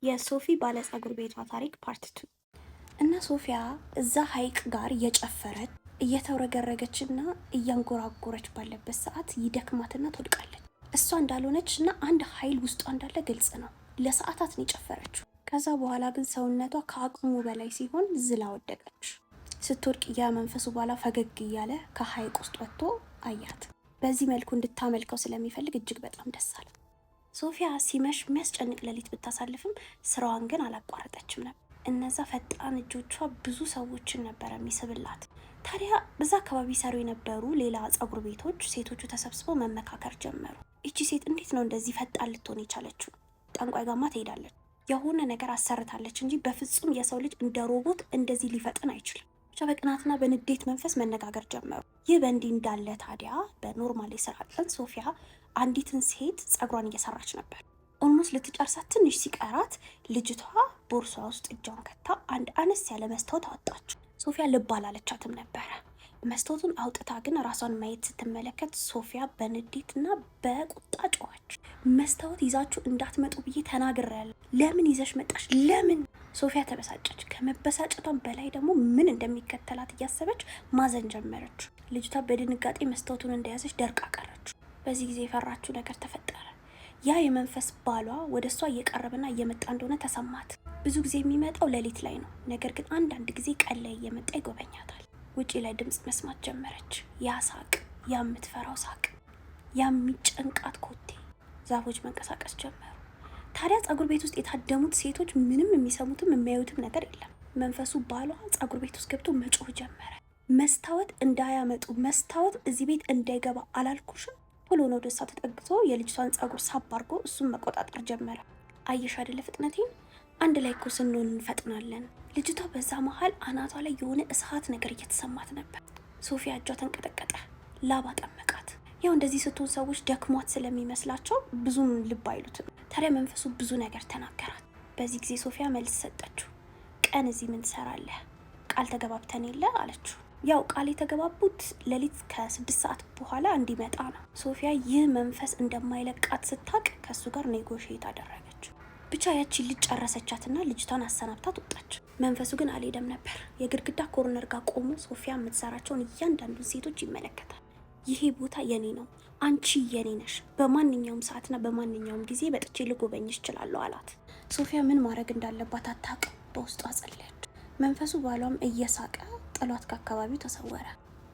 የሶፊ ባለጸጉር ቤቷ ታሪክ ፓርት 2 እና ሶፊያ እዛ ሐይቅ ጋር እየጨፈረች እየተውረገረገችና እያንጎራጎረች ባለበት ሰዓት ይደክማትና ትወድቃለች። እሷ እንዳልሆነች እና አንድ ኃይል ውስጧ እንዳለ ግልጽ ነው። ለሰዓታት ነው የጨፈረችው። ከዛ በኋላ ግን ሰውነቷ ከአቅሙ በላይ ሲሆን ዝላ ወደቀች። ስትወድቅ የመንፈሱ ባላ ፈገግ እያለ ከሐይቅ ውስጥ ወጥቶ አያት። በዚህ መልኩ እንድታመልከው ስለሚፈልግ እጅግ በጣም ደስ አለ። ሶፊያ ሲመሽ የሚያስጨንቅ ሌሊት ብታሳልፍም ስራዋን ግን አላቋረጠችም ነበር። እነዛ ፈጣን እጆቿ ብዙ ሰዎችን ነበር የሚስብላት። ታዲያ በዛ አካባቢ ሰሩ የነበሩ ሌላ ጸጉር ቤቶች ሴቶቹ ተሰብስበው መመካከር ጀመሩ። እቺ ሴት እንዴት ነው እንደዚህ ፈጣን ልትሆን የቻለችው? ጠንቋይ ጋማ ትሄዳለች፣ የሆነ ነገር አሰርታለች እንጂ በፍጹም የሰው ልጅ እንደ ሮቦት እንደዚህ ሊፈጥን አይችልም። ብቻ በቅናትና በንዴት መንፈስ መነጋገር ጀመሩ። ይህ በእንዲህ እንዳለ ታዲያ በኖርማል የስራ ቀን ሶፊያ አንዲትን ሴት ጸጉሯን እየሰራች ነበር። ኦልሞስት ልትጨርሳት ትንሽ ሲቀራት ልጅቷ ቦርሷ ውስጥ እጇን ከታ አንድ አነስ ያለ መስታወት አወጣች። ሶፊያ ልብ አላለቻትም ነበረ። መስታወቱን አውጥታ ግን ራሷን ማየት ስትመለከት ሶፊያ በንዴትና በቁጣ ጮኸች። መስታወት ይዛችሁ እንዳትመጡ ብዬ ተናግሬያለሁ፣ ለምን ይዘሽ መጣሽ? ለምን? ሶፊያ ተበሳጨች። ከመበሳጨቷን በላይ ደግሞ ምን እንደሚከተላት እያሰበች ማዘን ጀመረች። ልጅቷ በድንጋጤ መስታወቱን እንደያዘች ደርቃ ቀረች። በዚህ ጊዜ የፈራችው ነገር ተፈጠረ። ያ የመንፈስ ባሏ ወደ እሷ እየቀረበና እየመጣ እንደሆነ ተሰማት። ብዙ ጊዜ የሚመጣው ሌሊት ላይ ነው፣ ነገር ግን አንዳንድ ጊዜ ቀን ላይ እየመጣ ይጎበኛታል። ውጪ ላይ ድምፅ መስማት ጀመረች። ያ ሳቅ፣ ያ የምትፈራው ሳቅ፣ ያ የሚጨንቃት ኮቴ። ዛፎች መንቀሳቀስ ጀመሩ። ታዲያ ጸጉር ቤት ውስጥ የታደሙት ሴቶች ምንም የሚሰሙትም የሚያዩትም ነገር የለም። መንፈሱ ባሏ ጸጉር ቤት ውስጥ ገብቶ መጮህ ጀመረ። መስታወት እንዳያመጡ፣ መስታወት እዚህ ቤት እንዳይገባ አላልኩሽም? ቶሎ ነው ወደ እሷ ተጠግቶ የልጅቷን ጸጉር ሳብ አድርጎ እሱን መቆጣጠር ጀመረ። አየሽ አይደለ ፍጥነቴን? አንድ ላይ እኮ ስንሆን እንፈጥናለን። ልጅቷ በዛ መሀል አናቷ ላይ የሆነ እሳት ነገር እየተሰማት ነበር። ሶፊያ እጇ ተንቀጠቀጠ፣ ላባ ጠመቃት። ያው እንደዚህ ስትሆን ሰዎች ደክሟት ስለሚመስላቸው ብዙም ልብ አይሉትም። ታዲያ መንፈሱ ብዙ ነገር ተናገራት። በዚህ ጊዜ ሶፊያ መልስ ሰጠችው። ቀን እዚህ ምን ትሰራለህ? ቃል ተገባብተን የለ አለችው። ያው ቃል የተገባቡት ሌሊት ከ6 ሰዓት በኋላ እንዲመጣ ነው። ሶፊያ ይህ መንፈስ እንደማይለቃት ስታቅ ከሱ ጋር ኔጎሽዬት አደረገች። ብቻ ያቺ ልጅ ጨረሰቻትና ልጅቷን አሰናብታት ወጣች። መንፈሱ ግን አልሄደም ነበር። የግድግዳ ኮርነር ጋር ቆሞ ሶፊያ የምትሰራቸውን እያንዳንዱን ሴቶች ይመለከታል። ይሄ ቦታ የኔ ነው፣ አንቺ የኔ ነሽ፣ በማንኛውም ሰዓትና በማንኛውም ጊዜ በጥቼ ልጎበኝሽ እችላለሁ አላት። ሶፊያ ምን ማድረግ እንዳለባት አታውቅም። በውስጧ ጸለየች። መንፈሱ ባሏም እየሳቀ ጥሏት ከአካባቢው ተሰወረ።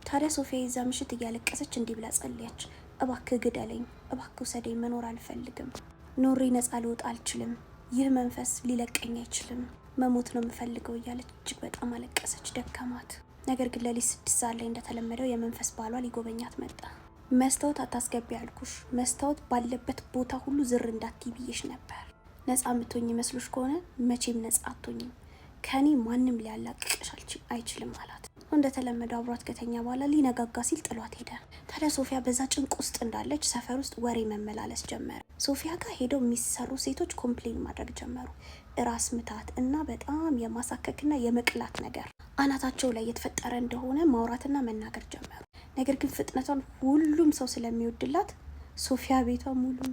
ታዲያ ሶፊያ የዛ ምሽት እያለቀሰች እንዲህ ብላ ጸለየች። እባክህ ግደለኝ፣ እባክህ ውሰደኝ፣ መኖር አልፈልግም፣ ኖሬ ነፃ ልወጣ አልችልም፣ ይህ መንፈስ ሊለቀኝ አይችልም፣ መሞት ነው የምፈልገው እያለች እጅግ በጣም አለቀሰች፣ ደከማት። ነገር ግን ሌሊት 6 ሰዓት ላይ እንደተለመደው የመንፈስ ባሏ ሊጎበኛት መጣ። መስታወት አታስገቢ አልኩሽ፣ መስታወት ባለበት ቦታ ሁሉ ዝር እንዳትይ ብዬሽ ነበር። ነፃ የምትሆኝ መስሎሽ ከሆነ መቼም ነፃ አትሆኝም፣ ከኔ ማንም ሊያላቅቅሽ አይችልም አላት። እንደተለመደው አብሯት ከተኛ በኋላ ሊነጋጋ ሲል ጥሏት ሄደ። ታዲያ ሶፊያ በዛ ጭንቅ ውስጥ እንዳለች ሰፈር ውስጥ ወሬ መመላለስ ጀመረ። ሶፊያ ጋር ሄደው የሚሰሩ ሴቶች ኮምፕሌን ማድረግ ጀመሩ። ራስ ምታት እና በጣም የማሳከክና የመቅላት ነገር አናታቸው ላይ የተፈጠረ እንደሆነ ማውራትና መናገር ጀመሩ። ነገር ግን ፍጥነቷን ሁሉም ሰው ስለሚወድላት ሶፊያ ቤቷ ሙሉ ነው።